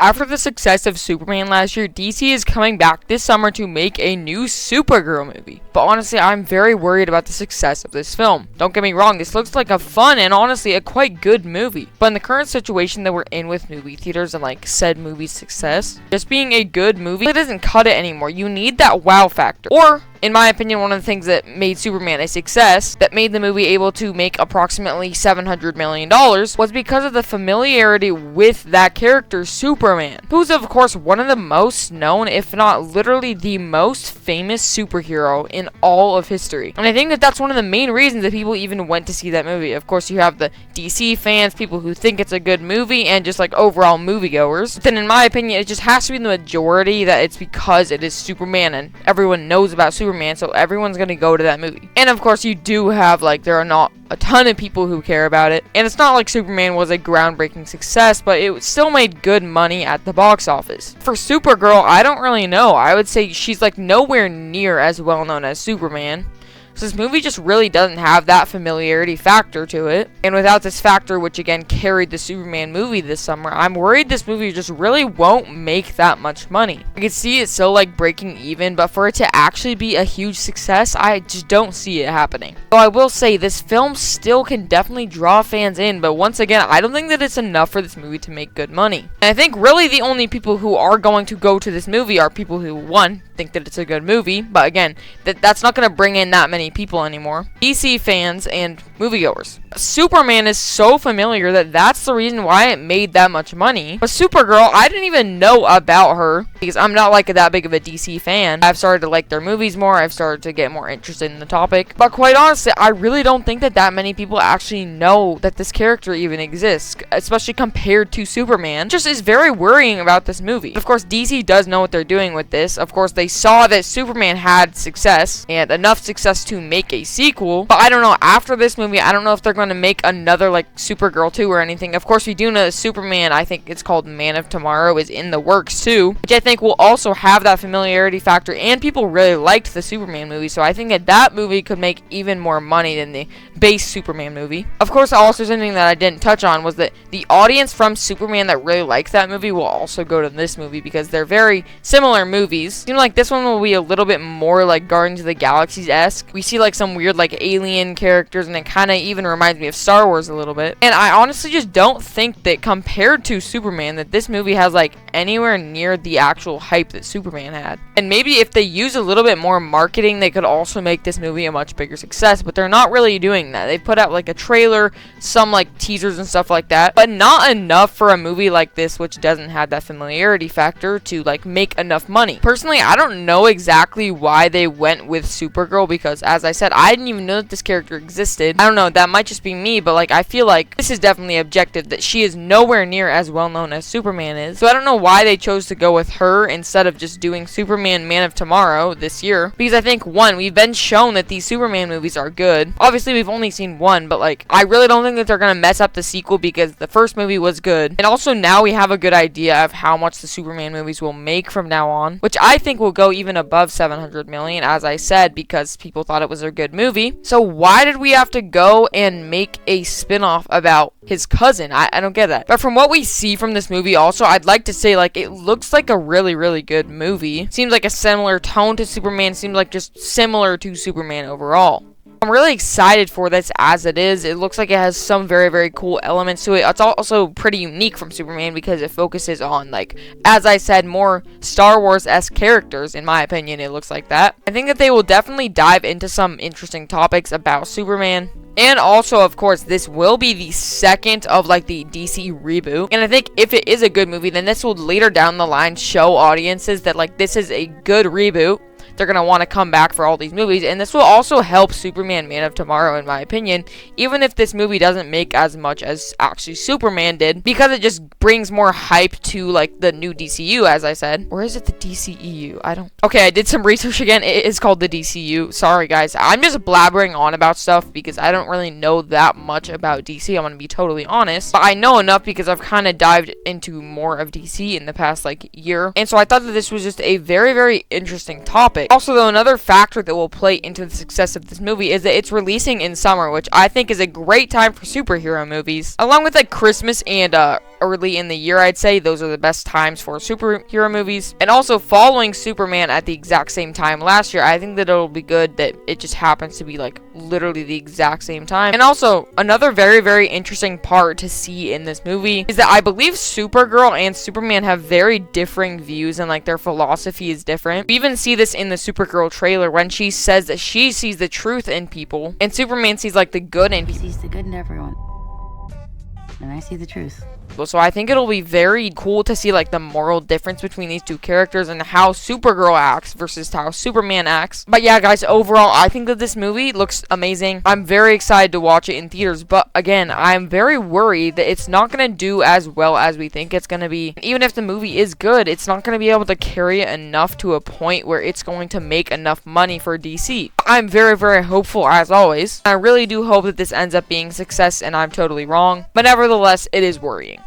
After the success of Superman last year, DC is coming back this summer to make a new Supergirl movie. But honestly, I'm very worried about the success of this film. Don't get me wrong, this looks like a fun and honestly a quite good movie. But in the current situation that we're in with movie theaters and like said movie's success, just being a good movie, it doesn't cut it anymore. You need that wow factor. Or, in my opinion, one of the things that made Superman a success, that made the movie able to make approximately $700 million, was because of the familiarity with that character, Superman, who's of course one of the most known, if not literally the most famous superhero in all of history. And I think that that's one of the main reasons that people even went to see that movie. Of course, you have the DC fans, people who think it's a good movie, and just like overall moviegoers. But then in my opinion, it just has to be the majority that it's because it is Superman and everyone knows about Superman, so everyone's gonna go to that movie. And of course, you do have like, there are not a ton of people who care about it, and it's not like Superman was a groundbreaking success, but it still made good money at the box office. For Supergirl, I don't really know. I would say she's like nowhere near as well known as Superman. So this movie just really doesn't have that familiarity factor to it. And without this factor, which again carried the Superman movie this summer, I'm worried this movie just really won't make that much money. I can see it so like breaking even, but for it to actually be a huge success, I just don't see it happening. So I will say this film still can definitely draw fans in, but once again, I don't think that it's enough for this movie to make good money. And I think really the only people who are going to go to this movie are people who, one, think that it's a good movie, but again, that's not going to bring in that many people anymore. DC fans and moviegoers. Superman is so familiar that that's the reason why it made that much money. But Supergirl, I didn't even know about her because I'm not like that big of a DC fan. I've started to like their movies more. I've started to get more interested in the topic. But quite honestly, I really don't think that many people actually know that this character even exists, especially compared to Superman. It just is very worrying about this movie. Of course, DC does know what they're doing with this. Of course, they saw that Superman had success and enough success to make a sequel. But I don't know, after this movie, I don't know if they're going to make another like Supergirl 2 or anything. Of course, we do know that Superman, I think it's called Man of Tomorrow, is in the works too, which I think will also have that familiarity factor, and people really liked the Superman movie, so I think that movie could make even more money than the base Superman movie. Of course, also something that I didn't touch on was that the audience from Superman that really liked that movie will also go to this movie because they're very similar movies. Seems like this one will be a little bit more like Guardians of the Galaxy-esque. We see like some weird like alien characters, and it kind of even reminds me of Star Wars a little bit. And I honestly just don't think that compared to Superman that this movie has like anywhere near the actual hype that Superman had. And maybe if they use a little bit more marketing, they could also make this movie a much bigger success, but they're not really doing that. They put out like a trailer, some like teasers and stuff like that, but not enough for a movie like this, which doesn't have that familiarity factor to like make enough money. Personally, I don't know exactly why they went with Supergirl because, as I said, I didn't even know that this character existed. I don't know, that might just be me, but like I feel like this is definitely objective, that she is nowhere near as well known as Superman is. So I don't know why they chose to go with her instead of just doing Superman Man of Tomorrow this year, because I think, one, we've been shown that these Superman movies are good. Obviously, we've only seen one, but like I really don't think that they're gonna mess up the sequel because the first movie was good. And also now we have a good idea of how much the Superman movies will make from now on, which I think will go even above 700 million, as I said, because people thought it was a good movie. So why did we have to go and make a spin-off about his cousin? I don't get that. But from what we see from this movie also, I'd like to say like it looks like a really, really good movie. Seems like a similar tone to Superman, seems like just similar to Superman overall. I'm really excited for this as it is. It looks like it has some very, very cool elements to it. It's also pretty unique from Superman because it focuses on, like, as I said, more Star Wars-esque characters, in my opinion. It looks like that. I think that they will definitely dive into some interesting topics about Superman. And also, of course, this will be the second of, like, the DC reboot. And I think if it is a good movie, then this will later down the line show audiences that, like, this is a good reboot. They're going to want to come back for all these movies, and this will also help Superman Man of Tomorrow, in my opinion, even if this movie doesn't make as much as actually Superman did, because it just brings more hype to, like, the new DCU, as I said. Or is it the DCEU? Okay, I did some research again. It is called the DCU. Sorry, guys. I'm just blabbering on about stuff because I don't really know that much about DC. I'm going to be totally honest. But I know enough because I've kind of dived into more of DC in the past, like, year. And so I thought that this was just a very, very interesting topic. Also, though, another factor that will play into the success of this movie is that it's releasing in summer, which I think is a great time for superhero movies. Along with like Christmas and early in the year, I'd say those are the best times for superhero movies. And also following Superman at the exact same time last year, I think that it'll be good that it just happens to be like literally the exact same time. And also another very, very interesting part to see in this movie is that I believe Supergirl and Superman have very differing views, and like their philosophy is different. We even see this in the Supergirl trailer when she says that she sees the truth in people and Superman sees like the good in people. He sees the good in everyone, and I see the truth. So I think it'll be very cool to see like the moral difference between these two characters and how Supergirl acts versus how Superman acts. But yeah, guys, overall, I think that this movie looks amazing. I'm very excited to watch it in theaters, but again, I'm very worried that it's not going to do as well as we think it's going to be. Even if the movie is good, it's not going to be able to carry it enough to a point where it's going to make enough money for DC. I'm very, very hopeful as always. I really do hope that this ends up being a success and I'm totally wrong, but nevertheless, it is worrying.